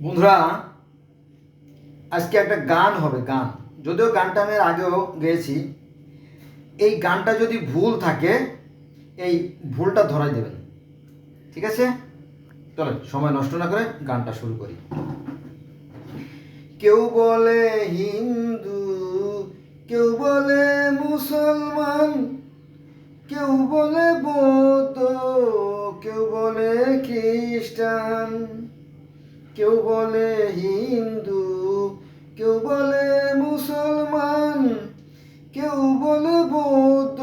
বন্ধুরা, আজকে একটা গান হবে। গান, যদিও গানটা আমি আগেও গেয়েছি। এই গানটা যদি ভুল থাকে, এই ভুলটা ধরাই দেবেন, ঠিক আছে? চলেন সময় নষ্ট না করে গানটা শুরু করি। কেউ বলে হিন্দু, কেউ বলে মুসলমান, কেউ বলে বৌদ্ধ, কেউ বলে খ্রিস্টান, কেউ বলে হিন্দু, কেউ বলে মুসলমান, কেউ বলে বৌদ্ধ,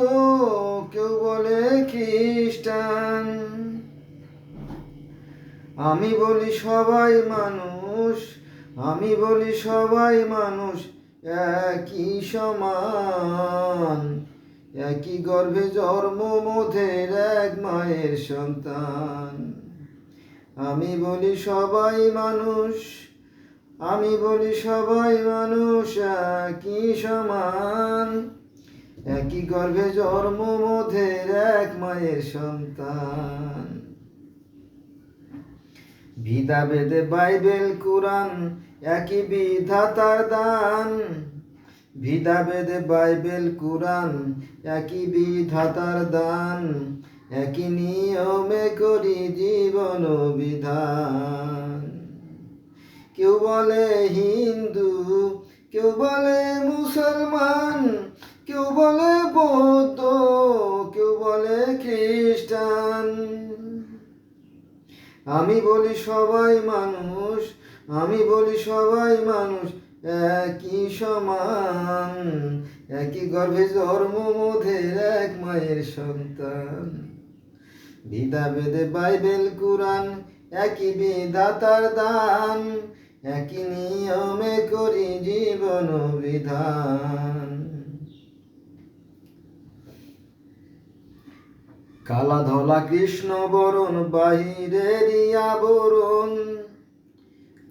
কেউ বলে খ্রিস্টান। আমি বলি সবাই মানুষ, আমি বলি সবাই মানুষ, একই সমান, একই গর্ভে জন্ম মোদের এক মায়ের সন্তান। আমি বলি সবাই মানুষ, আমি বলি সবাই মানুষ, একই সমান, একই গর্ভে জন্ম মোদের এক মায়ের সন্তান। বিধা বেদে বাইবেল কুরআন, একই বিধাতার দান। বিধা বেদে বাইবেল কুরআন, একই বিধাতার দান, একই নিয়মে করি জীবন বিধান। কেউ বলে হিন্দু, কেউ বলে মুসলমান, কেউ বলে বৌদ্ধ, কেউ বলে খ্রিস্টান। আমি বলি সবাই মানুষ, আমি বলি সবাই মানুষ, একই সমান, একই গর্ভে জন্ম মোদের এক মায়ের সন্তান। বিধা বেদে বাইবেল কুরআন, একই বিধাতার দান, একই নিয়মে করি জীবন বিধান। কালা ধলা কৃষ্ণ বরণ, বাহিরেরই আবরণ।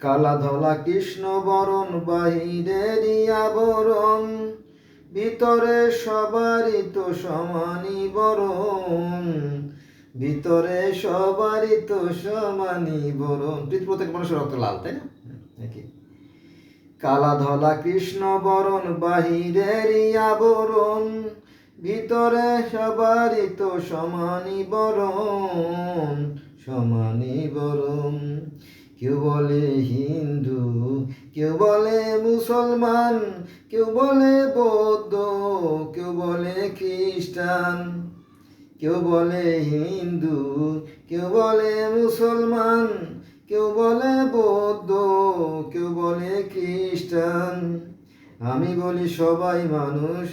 কালা ধলা কৃষ্ণ বরণ, বাহিরেরই আবরণ, ভিতরে সবারই তো সমানই বরণ, ভিতরে সবারই তো সমানই বরণ। প্রত্যেক মানুষের রক্ত লাল, তাই না? কালা ধলা কৃষ্ণ বরণ, বাহিরেরই আবরণ, ভিতরে সবারই তো সমানই বরণ, সমানই বরণ। কেউ বলে হিন্দু, কেউ বলে মুসলমান, কেউ বলে বৌদ্ধ, কেউ বলে খ্রিস্টান। কেউ বলে হিন্দু, কেউ বলে মুসলমান, কেউ বলে বৌদ্ধ, কেউ বলে খ্রিস্টান। আমি বলি সবাই মানুষ,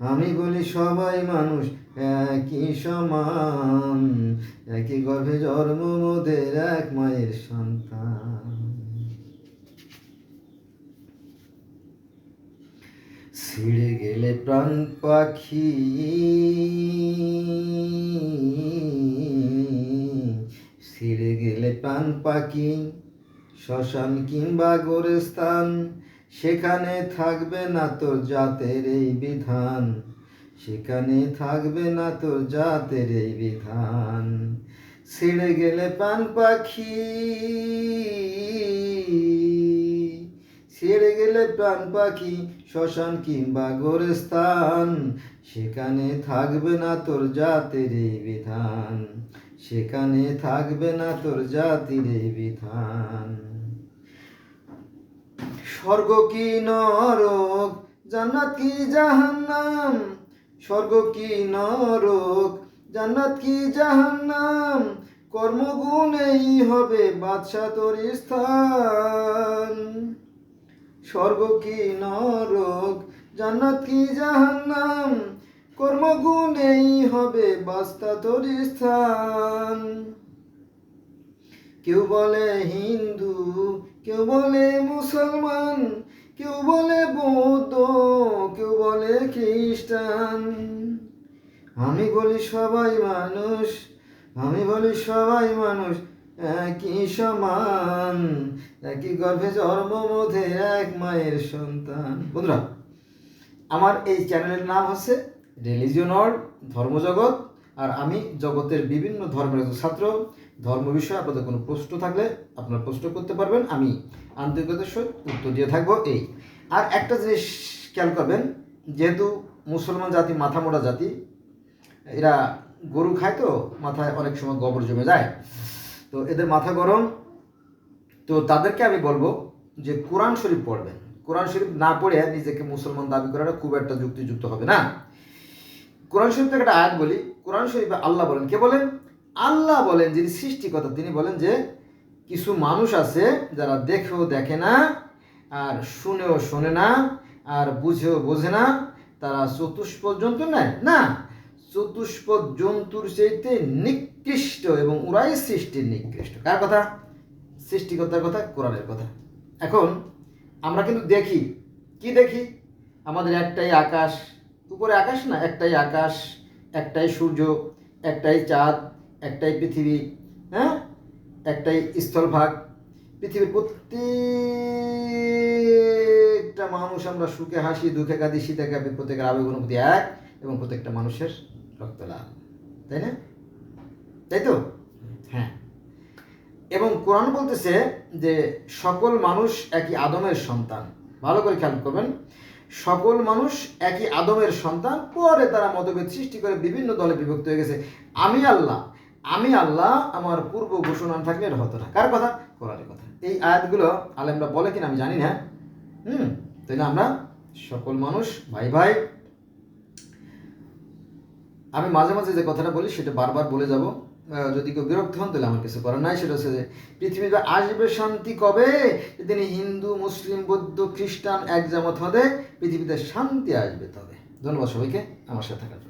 আমি বলি সবাই মানুষ, একই সমান, একই গর্ভে জন্ম মোদের এক মায়ের সন্তান। ছিঁড়ে গেলে প্রাণ পাখি, ছিঁড়ে গেলে প্রাণ পাখি, শ্মশান কিংবা গোরস্থান, সেখানে থাকবে না তোর জাতের এই বিধান, সেখানে থাকবে না তোর জাতের এই বিধান। ছিঁড়ে গেলে প্রাণ পাখি, ছেড়ে গেলে প্রাণ পাখি, শ্মশান কিংবা গোরস্থান, সেখানে থাকবে না তোর জাতের এই বিধান, সেখানে থাকবে না তোর জাতির এই বিধান। স্বর্গ কি নরক, জান্নাত কি জাহান্নাম, স্বর্গ কি নরক, জান্নাত কি জাহান্নাম, কর্মগুণেই হবে বাদশা তোর স্থান। স্বর্গ কি নরক, জান্নাত কি জাহান্নাম, কর্মগুণেই হবে বাদশা তোর স্থান। কেউ বলে হিন্দু, কেউ বলে মুসলমান, কেউ বলে বৌদ্ধ, কেউ বলে খ্রিস্টান। আমি বলি সবাই মানুষ, আমি বলি সবাই মানুষ, একই সমান, একই গর্ভে জন্ম মোদের এক মায়ের সন্তান। বন্ধুরা, আমার এই চ্যানেলের নাম হচ্ছে রিলিজিয়ন ওয়ার্ল্ড, ধর্মজগৎ। আর আমি জগতের বিভিন্ন ধর্মের ছাত্র। ধর্ম বিষয়ে আপনাদের কোনো প্রশ্ন থাকলে আপনারা প্রশ্ন করতে পারবেন, আমি আন্তরিকতার সহিত উত্তর দিয়ে থাকবো। এই আর একটা জিনিস খেয়াল করবেন, যেহেতু মুসলমান জাতি মাথা মোটা জাতি, এরা গরু খায় তো মাথায় অনেক সময় গোবর জমে যায়, তো এদের মাথা গরম। তো তাদেরকে আমি বলবো যে কোরআন শরীফ পড়বেন। কোরআন শরীফ না পড়ে নিজেকে মুসলমান দাবি করাটা খুব একটা যুক্তিযুক্ত হবে না। কোরআন শরীফ থেকে একটা আয়াত বলি। কোরআন শরীফে আল্লাহ বলেন, কে বলেন? আল্লাহ বলেন, যিনি সৃষ্টিকর্তা তিনি বলেন যে কিছু মানুষ আছে যারা দেখেও দেখে না, আর শুনেও শোনে না, আর বুঝেও বোঝে না, তারা চতুষ্পদ জন্তু নেয় না, চতুষ্পদ জন্তুর চাইতে নিকৃষ্ট, এবং ওরাই সৃষ্টির নিকৃষ্ট। কার কথা? সৃষ্টিকর্তার কথা, কোরআনের কথা। এখন আমরা কিন্তু দেখি, কি দেখি? আমাদের একটাই আকাশ, উপরে আকাশ না, একটাই আকাশ, একটাই সূর্য, একটাই চাঁদ, একটাই পৃথিবী, হ্যাঁ, একটাই স্থলভাগ। পৃথিবীর প্রত্যেকটা মানুষ, আমরা সুখে হাসি, দুঃখে কাঁদি, শীতে কাঁপি, প্রত্যেকের আবেগ অনুভূতি এক, এবং প্রত্যেকটা মানুষের রক্ত লাল, তাই না? তাই তো? হ্যাঁ। এবং কোরআন বলতেছে যে সকল মানুষ একই আদমের সন্তান। ভালো করে খেয়াল করবেন, সকল মানুষ একই আদমের সন্তান, পরে তারা মতভেদ সৃষ্টি করে বিভিন্ন দলে বিভক্ত হয়ে গেছে। আমি আল্লাহ আমার পূর্ব ঘোষণা থাকলে এটা হতো না। কার কথা? কোরআনের কথা। এই আয়াতগুলো আলেমরা বলে কিনা আমি জানি না, তাই না? আমরা সকল মানুষ ভাই ভাই। আমি মাঝে মাঝে যে কথাটা বলি সেটা বারবার বলে যাব, যদি কেউ বিরক্ত হন তাহলে আমার কিছু করার নাই। সেটা হচ্ছে যে পৃথিবীতে আসবে শান্তি কবে? যেদিন হিন্দু, মুসলিম, বৌদ্ধ, খ্রিস্টান এক জামাত হবে, পৃথিবীতে শান্তি আসবে তবে। ধন্যবাদ সবাইকে আমার সাথে থাকার জন্য।